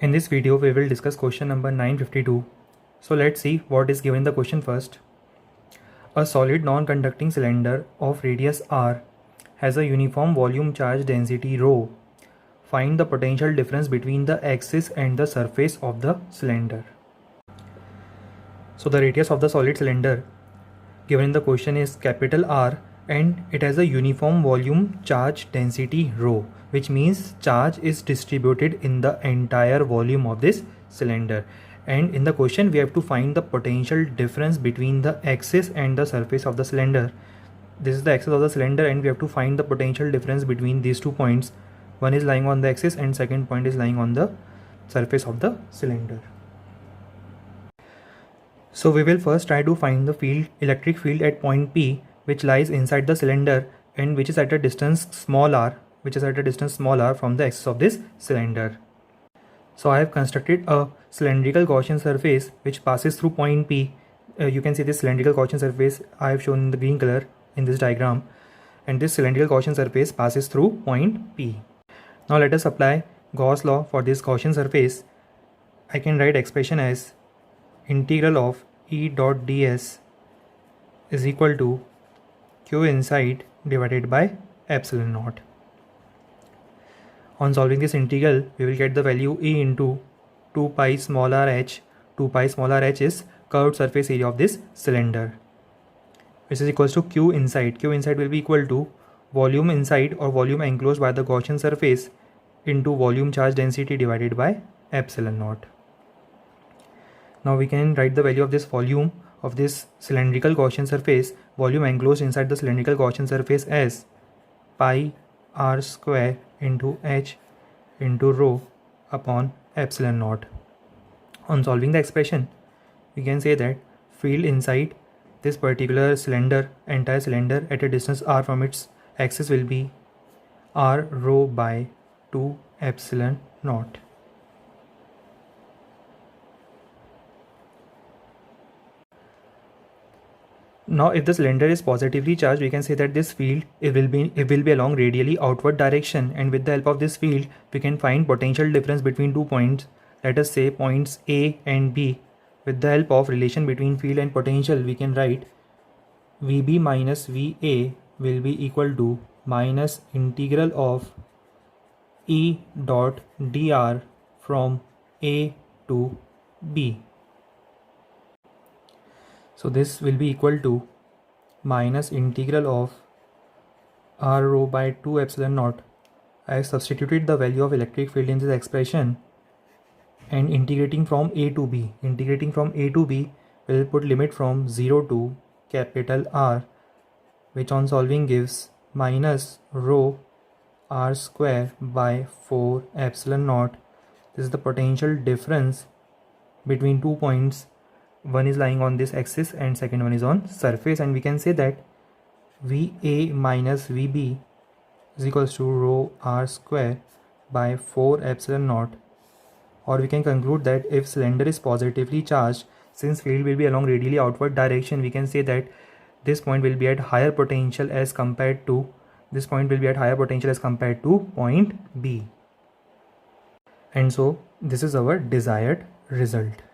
In this video, we will discuss question number 952. So let's see what is given in the question first. A solid non-conducting cylinder of radius r has a uniform volume charge density ρ. Find the potential difference between the axis and the surface of the cylinder. So the radius of the solid cylinder given in the question is capital R and it has a uniform volume charge density ρ, which means charge is distributed in the entire volume of this cylinder. And in the question we have to find the potential difference between the axis and the surface of the cylinder. This is the axis of the cylinder and we have to find the potential difference between these 2 points. One is lying on the axis and second point is lying on the surface of the cylinder. So we will first try to find the electric field at point P, which lies inside the cylinder and which is at a distance small r, from the axis of this cylinder. So I have constructed a cylindrical Gaussian surface which passes through point P. You can see this cylindrical Gaussian surface I have shown in the green color in this diagram, and this cylindrical Gaussian surface passes through point P. Now let us apply Gauss law for this Gaussian surface. I can write expression as integral of E dot ds is equal to q inside divided by epsilon naught. On solving this integral, we will get the value E into 2 pi small r h. 2 pi small r h is curved surface area of this cylinder, which is equals to q inside. Q inside will be equal to volume inside or volume enclosed by the Gaussian surface into volume charge density divided by epsilon naught. Now we can write the value of this volume of this cylindrical Gaussian surface, volume enclosed inside the cylindrical Gaussian surface, as pi r square into h into rho upon epsilon naught. On solving the expression, we can say that field inside this particular cylinder, entire cylinder at a distance r from its axis, will be r rho by 2 epsilon naught. Now if the cylinder is positively charged, we can say that this field it will be along radially outward direction, and with the help of this field we can find potential difference between 2 points, let us say points A and B. With the help of relation between field and potential, we can write VB minus VA will be equal to minus integral of E dot dr from A to B. So this will be equal to minus integral of r rho by 2 epsilon naught. I have substituted the value of electric field in this expression and integrating from A to B. Will put limit from 0 to capital R, which on solving gives minus rho r square by 4 epsilon naught. This is the potential difference between 2 points. One is lying on this axis and second one is on surface, and we can say that VA minus VB is equals to rho r square by 4 epsilon naught. Or we can conclude that if cylinder is positively charged, since field will be along radially outward direction, we can say that this point will be at higher potential as compared to point B. And so this is our desired result.